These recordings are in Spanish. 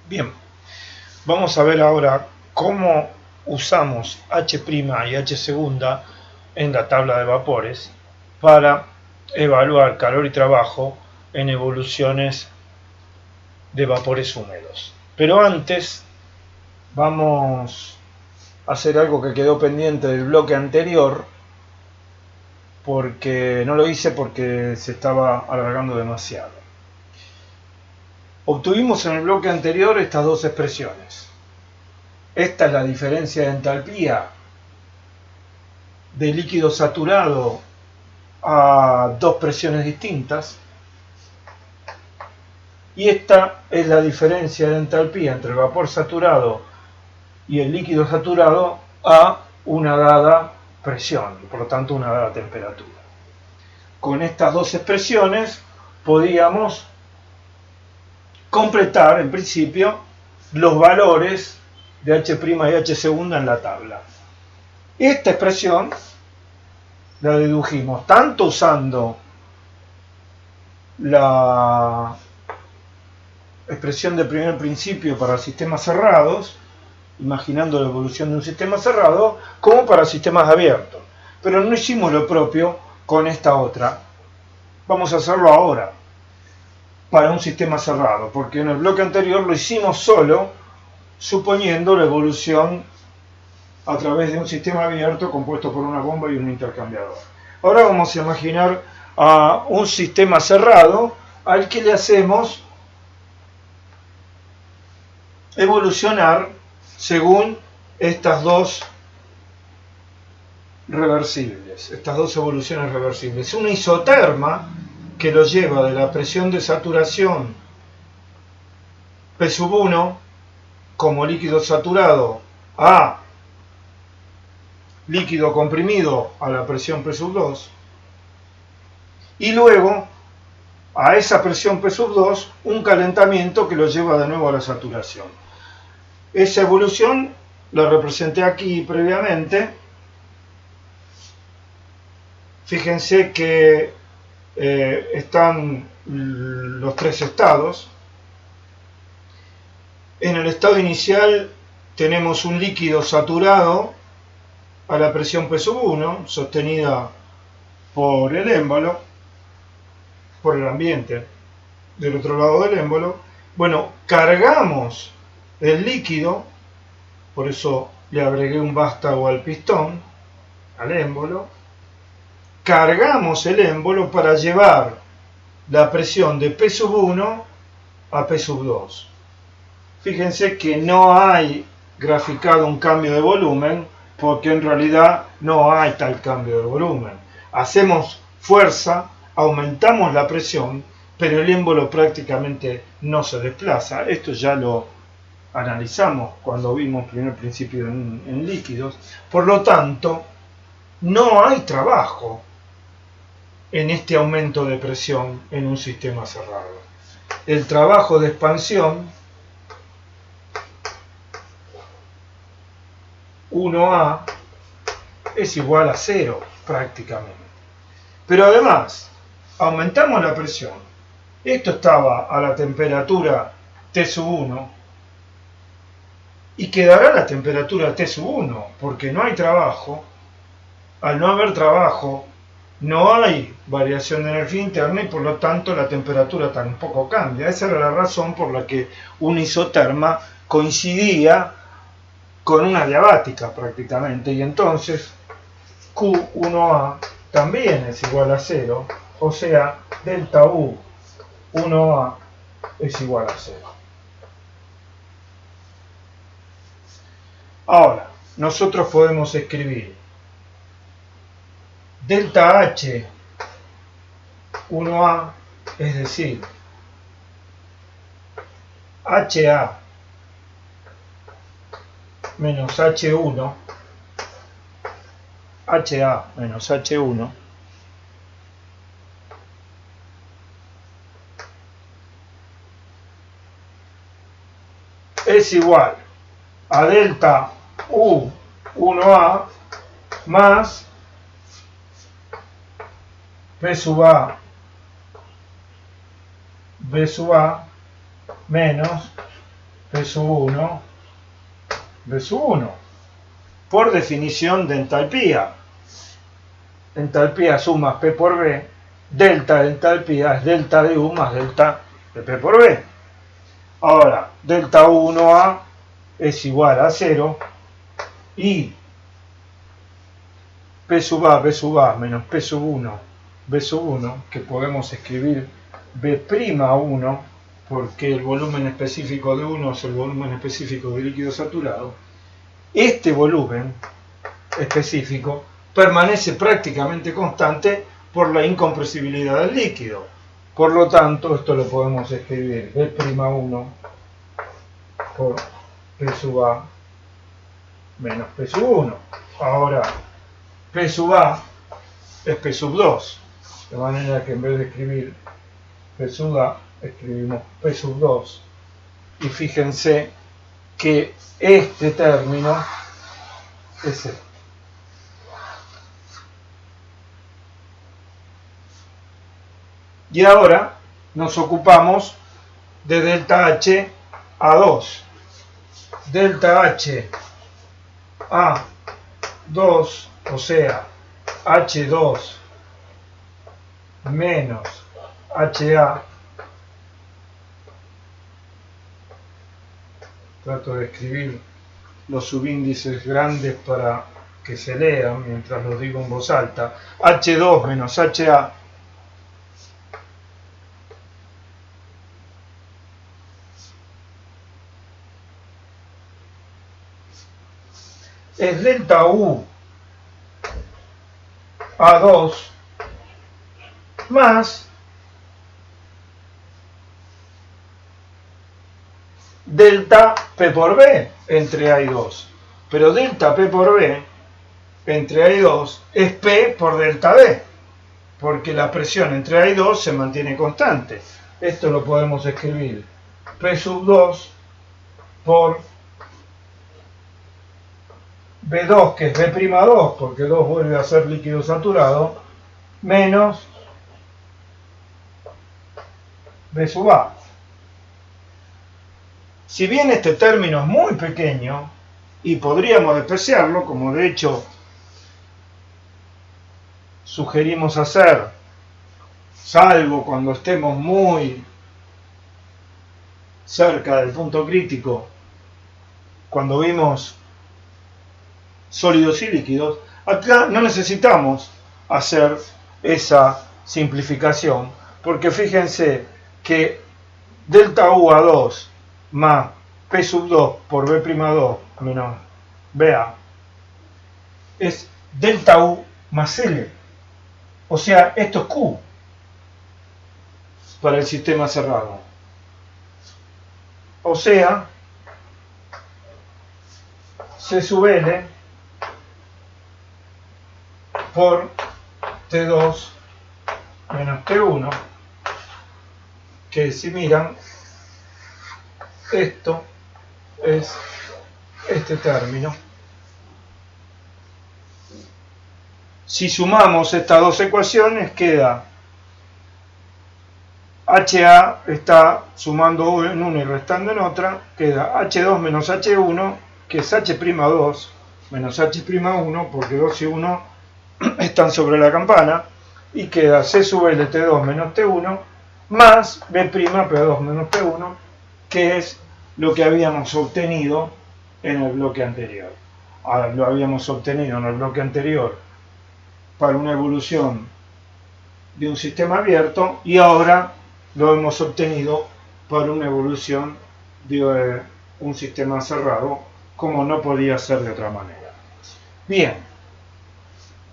Bien, vamos a ver ahora cómo usamos H' y H segunda en la tabla de vapores para evaluar calor y trabajo en evoluciones de vapores húmedos. Pero antes vamos a hacer algo que quedó pendiente del bloque anterior, porque no lo hice porque se estaba alargando demasiado. Obtuvimos en el bloque anterior estas dos expresiones. Esta es la diferencia de entalpía de líquido saturado a dos presiones distintas, y esta es la diferencia de entalpía entre el vapor saturado y el líquido saturado a una dada presión, y por lo tanto una dada temperatura. Con estas dos expresiones podíamos completar en principio los valores de H' y H segunda en la tabla. Esta expresión la dedujimos tanto usando la expresión de primer principio para sistemas cerrados, imaginando la evolución de un sistema cerrado, como para sistemas abiertos. Pero no hicimos lo propio con esta otra. Vamos a hacerlo ahora para un sistema cerrado, porque en el bloque anterior lo hicimos solo suponiendo la evolución a través de un sistema abierto compuesto por una bomba y un intercambiador. Ahora vamos a imaginar a un sistema cerrado al que le hacemos evolucionar según estas dos reversibles, estas dos evoluciones reversibles. Una isoterma que lo lleva de la presión de saturación P1 como líquido saturado a líquido comprimido a la presión P2, y luego a esa presión P2 un calentamiento que lo lleva de nuevo a la saturación. Esa evolución la representé aquí previamente. Fíjense que están los tres estados. En el estado inicial tenemos un líquido saturado a la presión P1 sostenida por el émbolo, por el ambiente del otro lado del émbolo. Bueno, cargamos el líquido, por eso le agregué un vástago al pistón, al émbolo. Cargamos el émbolo para llevar la presión de P1 a P2. Fíjense que no hay graficado un cambio de volumen, porque en realidad no hay tal cambio de volumen. Hacemos fuerza, aumentamos la presión, pero el émbolo prácticamente no se desplaza. Esto ya lo analizamos cuando vimos primer principio en líquidos. Por lo tanto, no hay trabajo en este aumento de presión en un sistema cerrado. El trabajo de expansión 1A es igual a 0 prácticamente. Pero además, aumentamos la presión. Esto estaba a la temperatura T1 y quedará a la temperatura T1 porque no hay trabajo. Al no haber trabajo, no hay variación de energía interna y por lo tanto la temperatura tampoco cambia. Esa era la razón por la que una isoterma coincidía con una adiabática prácticamente, y entonces Q1A también es igual a 0, o sea, delta U 1A es igual a 0. Ahora, nosotros podemos escribir delta H 1A, es decir, HA menos H1, HA menos H1, es igual a delta U 1A más P sub A B sub A menos P sub 1, B sub 1. Por definición de entalpía. Entalpía suma P por B. Delta de entalpía es delta de U más delta de P por B. Ahora, delta 1A es igual a 0 y P sub A, B sub A menos P sub 1, B sub 1, que podemos escribir B'1, porque el volumen específico de 1 es el volumen específico de líquido saturado. Este volumen específico permanece prácticamente constante por la incompresibilidad del líquido. Por lo tanto, esto lo podemos escribir B'1 por P sub A menos P sub 1. Ahora, P sub A es P sub 2. De manera que en vez de escribir P sub A, escribimos P sub 2. Y fíjense que este término es este. Y ahora nos ocupamos de delta H A2. Delta H A2, o sea, H2 menos HA. Trato de escribir los subíndices grandes para que se lean mientras los digo en voz alta. H2 menos HA es delta U A2 más delta P por B entre A y 2. Pero delta P por B entre A y 2 es P por delta B, porque la presión entre A y 2 se mantiene constante. Esto lo podemos escribir P sub 2 por B2, que es B'2, porque 2 vuelve a ser líquido saturado, menos B sub A. Si bien este término es muy pequeño, y podríamos despreciarlo, como de hecho sugerimos hacer, salvo cuando estemos muy cerca del punto crítico, cuando vimos sólidos y líquidos, acá no necesitamos hacer esa simplificación, porque fíjense que delta U a 2 más P sub 2 por B'2 menos BA es delta U más L. O sea, esto es Q para el sistema cerrado. O sea, C sub L por T2 menos T1, que si miran, esto es este término. Si sumamos estas dos ecuaciones, queda HA está sumando en una y restando en otra, queda H2 menos H1, que es H'2 menos H'1, porque 2 y 1 están sobre la campana, y queda C sub LT2 menos T1 más B'P2 menos P1, que es lo que habíamos obtenido en el bloque anterior. Ahora, lo habíamos obtenido en el bloque anterior para una evolución de un sistema abierto y ahora lo hemos obtenido para una evolución de un sistema cerrado, como no podía ser de otra manera. Bien,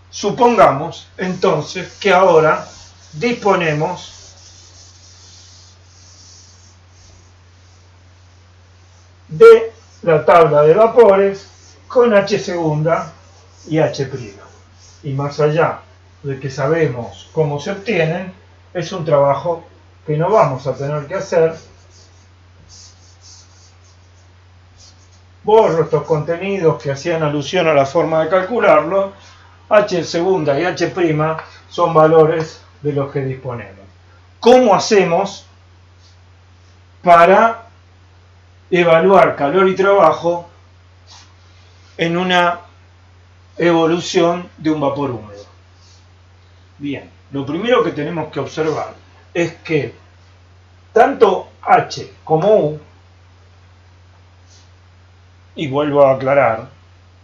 supongamos entonces que ahora disponemos de la tabla de vapores con H segunda y H'. Y más allá de que sabemos cómo se obtienen, es un trabajo que no vamos a tener que hacer. Borro estos contenidos que hacían alusión a la forma de calcularlo. H segunda y H' son valores de los que disponemos. ¿Cómo hacemos para evaluar calor y trabajo en una evolución de un vapor húmedo. Bien, lo primero que tenemos que observar es que tanto H como U, y vuelvo a aclarar,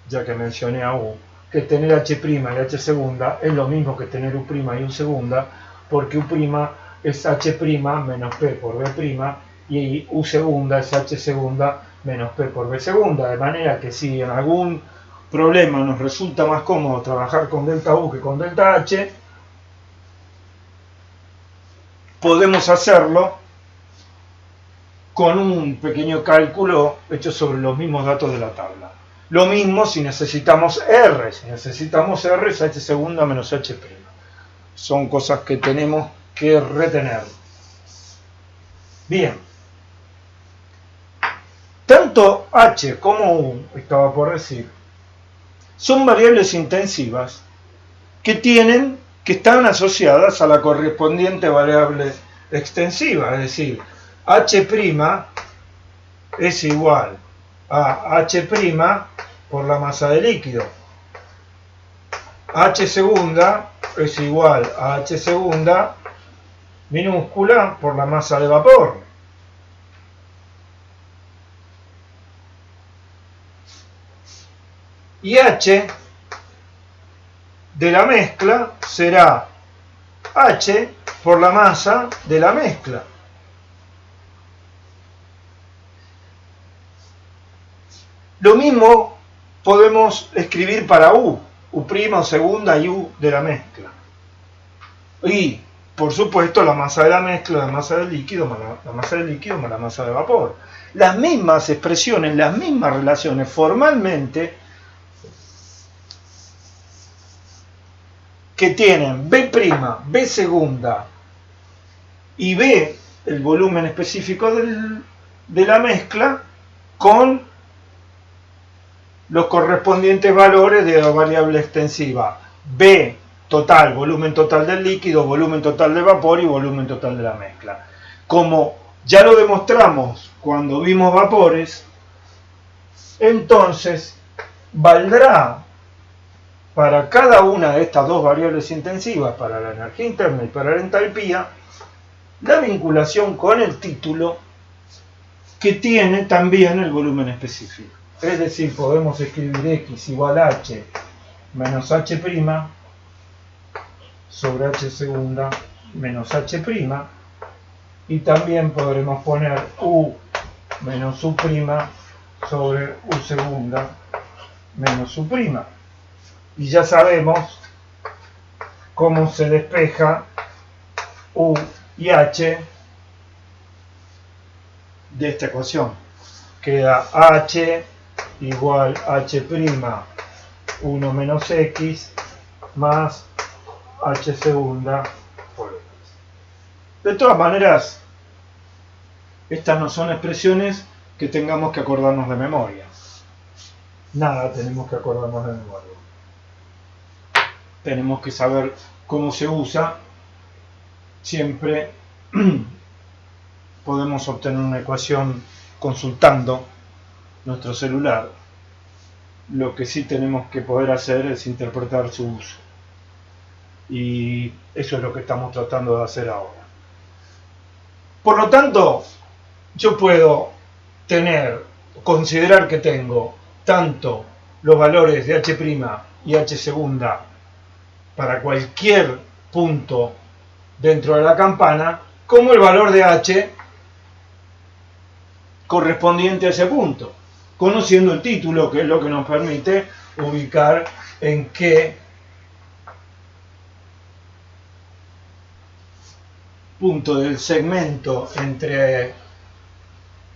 ya que mencioné a U, que tener H' y H segunda es lo mismo que tener U' y U segunda, porque U' es H' menos P por B' y U segunda es H segunda menos P por B segunda, de manera que si en algún problema nos resulta más cómodo trabajar con delta U que con delta H, podemos hacerlo con un pequeño cálculo hecho sobre los mismos datos de la tabla. Lo mismo si necesitamos R. Si necesitamos R es H segunda menos H'. Son cosas que tenemos que retener. Bien. Tanto H como U, estaba por decir, son variables intensivas que están asociadas a la correspondiente variable extensiva, es decir, H' es igual a H' por la masa de líquido. H segunda es igual a H segunda minúscula por la masa de vapor. Y H de la mezcla será H por la masa de la mezcla. Lo mismo podemos escribir para U segunda y U de la mezcla. Y, por supuesto, la masa de la mezcla, la masa del líquido más la masa del líquido más la masa de vapor. Las mismas expresiones, las mismas relaciones formalmente que tienen B', B segunda y B, el volumen específico de la mezcla, con los correspondientes valores de la variable extensiva. B total, volumen total del líquido, volumen total del vapor y volumen total de la mezcla. Como ya lo demostramos cuando vimos vapores, entonces valdrá para cada una de estas dos variables intensivas, para la energía interna y para la entalpía, la vinculación con el título que tiene también el volumen específico. Es decir, podemos escribir X igual a H menos H' sobre H segunda menos H', y también podremos poner U menos U' sobre U segunda menos U'. Y ya sabemos cómo se despeja U y H de esta ecuación. Queda H igual H' 1 menos X más H segunda por X. De todas maneras, estas no son expresiones que tengamos que acordarnos de memoria. Nada tenemos que acordarnos de memoria. Tenemos que saber cómo se usa. Siempre podemos obtener una ecuación consultando nuestro celular. Lo que sí tenemos que poder hacer es interpretar su uso. Y eso es lo que estamos tratando de hacer ahora. Por lo tanto, yo puedo considerar que tengo tanto los valores de H' y H segunda para cualquier punto dentro de la campana, como el valor de H correspondiente a ese punto, conociendo el título, que es lo que nos permite ubicar en qué punto del segmento entre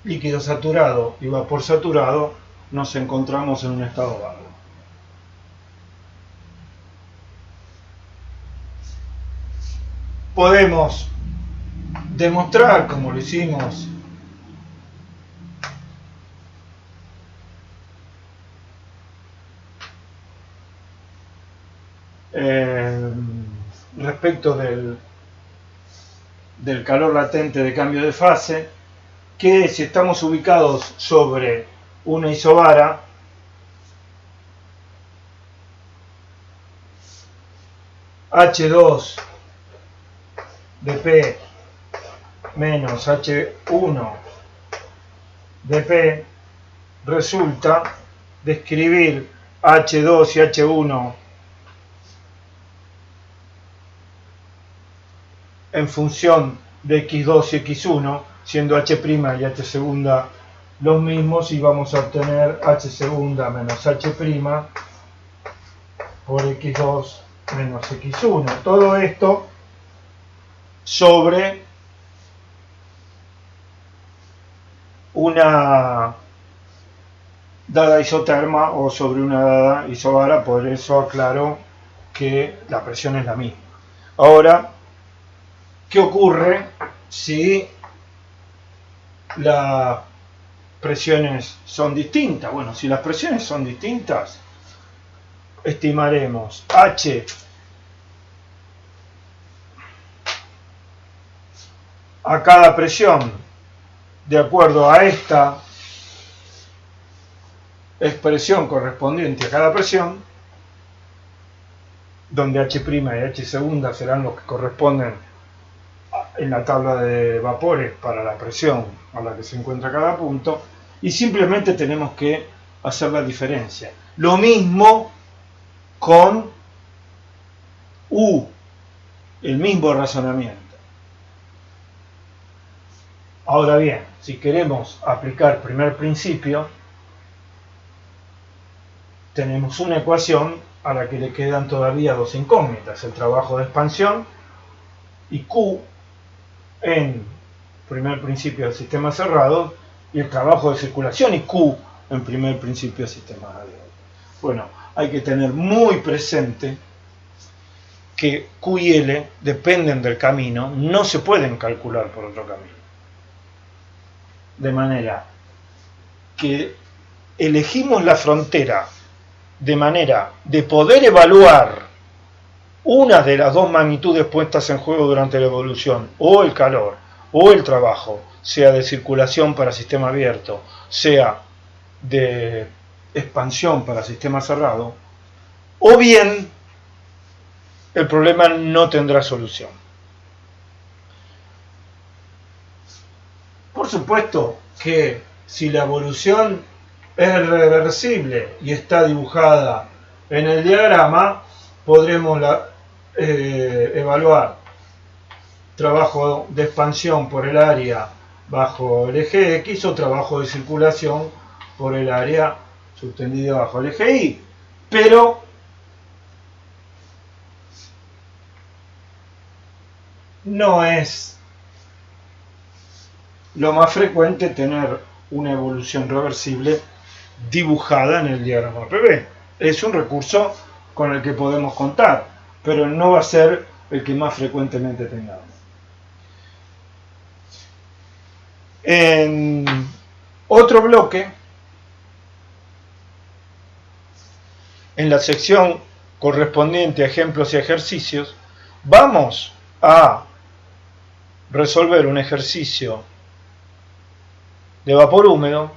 líquido saturado y vapor saturado nos encontramos en un estado vago. Podemos demostrar, como lo hicimos respecto del calor latente de cambio de fase, que si estamos ubicados sobre una isobara, H2 de P menos H1 de P resulta de escribir H2 y H1 en función de X2 y X1, siendo H' y H segunda los mismos, y vamos a obtener H segunda menos H' por X2 menos X1. Todo esto sobre una dada isoterma o sobre una dada isobara, por eso aclaro que la presión es la misma. Ahora, ¿qué ocurre si las presiones son distintas? Bueno, si las presiones son distintas, estimaremos H a cada presión de acuerdo a esta expresión correspondiente a cada presión, donde H' y H segunda serán los que corresponden en la tabla de vapores para la presión a la que se encuentra cada punto, y simplemente tenemos que hacer la diferencia. Lo mismo con U, el mismo razonamiento. Ahora bien, si queremos aplicar primer principio, tenemos una ecuación a la que le quedan todavía dos incógnitas: el trabajo de expansión y Q en primer principio del sistema cerrado, y el trabajo de circulación y Q en primer principio del sistema abierto. Bueno, hay que tener muy presente que Q y L dependen del camino, no se pueden calcular por otro camino. De manera que elegimos la frontera de manera de poder evaluar una de las dos magnitudes puestas en juego durante la evolución, o el calor o el trabajo, sea de circulación para sistema abierto, sea de expansión para sistema cerrado, o bien el problema no tendrá solución. Por supuesto que si la evolución es reversible y está dibujada en el diagrama, podremos evaluar trabajo de expansión por el área bajo el eje X o trabajo de circulación por el área subtendida bajo el eje Y. Pero no es lo más frecuente tener una evolución reversible dibujada en el diagrama PV. Es un recurso con el que podemos contar, pero no va a ser el que más frecuentemente tengamos. En otro bloque, en la sección correspondiente a ejemplos y ejercicios, vamos a resolver un ejercicio de vapor húmedo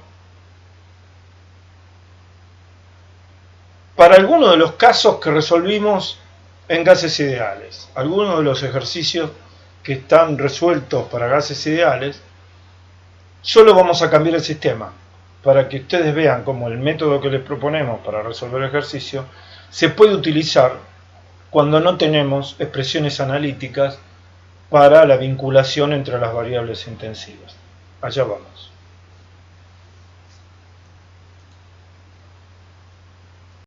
para algunos de los casos que resolvimos en gases ideales. Algunos de los ejercicios que están resueltos para gases ideales, solo vamos a cambiar el sistema para que ustedes vean cómo el método que les proponemos para resolver el ejercicio se puede utilizar cuando no tenemos expresiones analíticas para la vinculación entre las variables intensivas. Allá vamos.